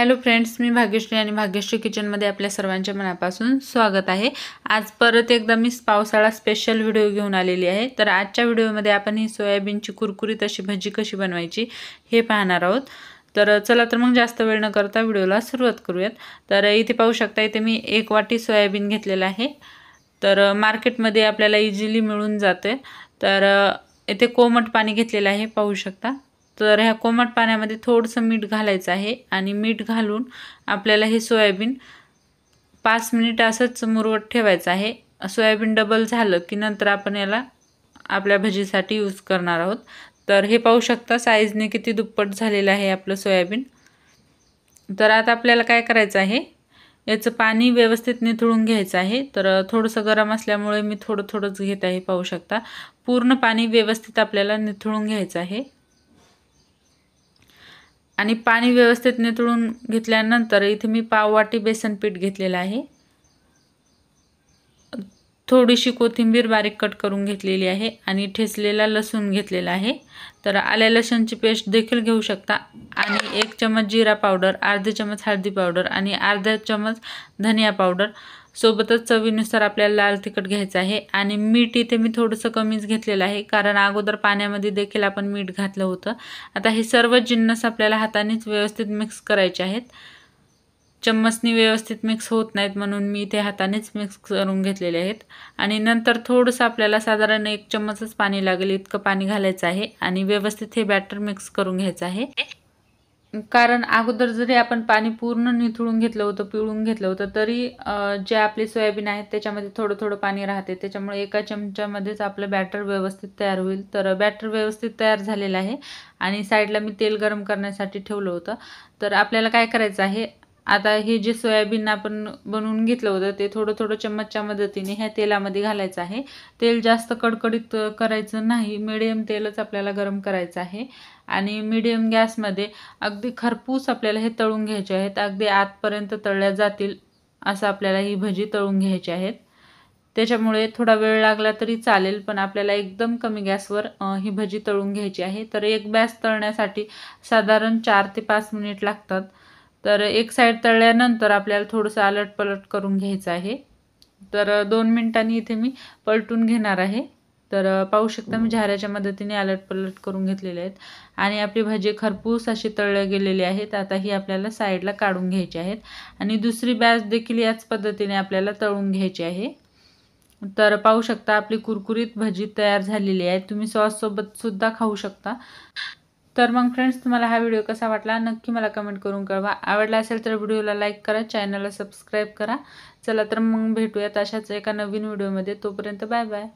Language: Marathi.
हॅलो फ्रेंड्स, मी भाग्यश्री आणि भाग्यश्री किचनमध्ये आपल्या सर्वांचे मनापासून स्वागत आहे। आज परत एकदा मी पावसाळा स्पेशल व्हिडिओ घेऊन आलेली आहे। तर आजच्या व्हिडिओमध्ये आपण ही सोयाबीनची कुरकुरीत अशी भजी कशी बनवायची हे पाहणार आहोत। तर चला तर मग जास्त वेळ न करता व्हिडिओला सुरुवात करूयात। तर इथे पाहू शकता, इथे मी 1 वाटी सोयाबीन घेतलेला आहे। तर मार्केटमध्ये आपल्याला इझिली मिळून जाते। तर इथे कोमट पाणी घेतलेलं आहे, पाहू शकता। तर ह्या कोमट पाण्यामध्ये थोडंसं मीठ घालायचं आहे आणि मीठ घालून आपल्याला हे सोयाबीन 5 मिनिट असंच मुरवत ठेवायचं आहे। सोयाबीन डबल झालं की नंतर आपण याला आपल्या भजीसाठी यूज करणार आहोत। तर हे पाहू शकता साईजने किती दुप्पट झालेलं आहे आपलं सोयाबीन। तर आता आपल्याला काय करायचं आहे, याचं पाणी व्यवस्थित निथळून घ्यायचं आहे। तर थोडंसं गरम असल्यामुळे मी थोडंच घेत आहे, पाहू शकता। पूर्ण पाणी व्यवस्थित आपल्याला निथळून घ्यायचं आहे आणि पाणी व्यवस्थित निथळून घेतल्यानंतर इथे मी पाव वाटी बेसन पीठ घेतलेलं आहे। थोडीशी कोथिंबीर बारीक कट करून घेतलेली आहे आणि ठेचलेला लसूण घेतलेला आहे। तर आल्या लसूणची पेस्ट देखील घेऊ शकता आणि 1 चमच जीरा पावडर, अर्धा चमच हळदी पावडर आणि अर्धा चमच धनिया पावडर, सोबतच चवीनुसार आपल्याला लाल तिखट घ्यायचं आहे। आणि मीठ इथे मी थोडंसं कमीच घेतलेलं आहे, कारण अगोदर पाण्यामध्ये देखील आपण मीठ घातलं होतं। आता हे सर्व जिन्नस आपल्याला हातानेच व्यवस्थित मिक्स करायचे आहेत। चम्मचनी व्यवस्थित मिक्स होत नाहीत, म्हणून मी इथे हातानेच मिक्स करून घेतलेले आहेत। आणि नंतर थोडंसं आपल्याला साधारण 1 चम्मचच पाणी लागेल इतकं पाणी घालायचं आहे आणि व्यवस्थित हे बॅटर मिक्स करून घ्यायचं आहे। कारण अगोदर जरी आपण पाणी पूर्ण निथळून घेतलं होतं, पिळून घेतलं होतं, तरी जे आपले सोयाबीन आहेत त्याच्यामध्ये थोडं पाणी राहते। त्याच्यामुळे एका चमच्यामध्येच आपलं बॅटर व्यवस्थित तयार होईल। तर बॅटर व्यवस्थित तयार झालेलं आहे आणि साईडला मी तेल गरम करण्यासाठी ठेवलं होतं। तर आपल्याला काय करायचं आहे, आता हे जे सोयाबीन आपण बनवून घेतलं होतं ते थोडं चम्मचच्या मदतीने ह्या तेलामध्ये घालायचं आहे। तेल जास्त कडकडीत करायचं नाही, मीडियम तेलच आपल्याला गरम करायचं आहे आणि मीडियम गॅसमध्ये अगदी खरपूस आपल्याला हे तळून घ्यायचे आहेत। अगदी आतपर्यंत तळल्या जातील असं आपल्याला ही भजी तळून घ्यायची आहेत। त्याच्यामुळे थोडा वेळ लागला तरी चालेल, पण आपल्याला एकदम कमी गॅसवर ही भजी तळून घ्यायची आहे। तर एक बॅच तळण्यासाठी साधारण 4 ते 5 मिनिट लागतात। तर एक साईड तळल्यानंतर आपल्याला थोडंसं आलटपलट करून घ्यायचं आहे। तर 2 मिनिटांनी इथे मी पलटून घेणार आहे। तर पाहू शकता मी झाऱ्याच्या मदतीने आलटपलट करून घेतलेले आहेत आणि आपली भजी खरपूस अशी तळल्या गेलेली आहेत। आता ही आपल्याला साईडला काढून घ्यायची आहेत आणि दुसरी बॅच देखील याच पद्धतीने आपल्याला तळून घ्यायची आहे। तर पाहू शकता आपली कुरकुरीत भजी तयार झालेली आहे। तुम्ही सॉस सोबत सुद्धा खाऊ शकता। तर मग फ्रेंड्स, तुम्हाला हा व्हिडिओ कसा वाटला नक्की मला कमेंट करून कळवा। आवडला असेल तर व्हिडिओला लाईक करा, चॅनलला सबस्क्राईब करा। चला तर मग भेटूयात अशाच एका नवीन व्हिडिओमध्ये। तोपर्यंत बाय बाय।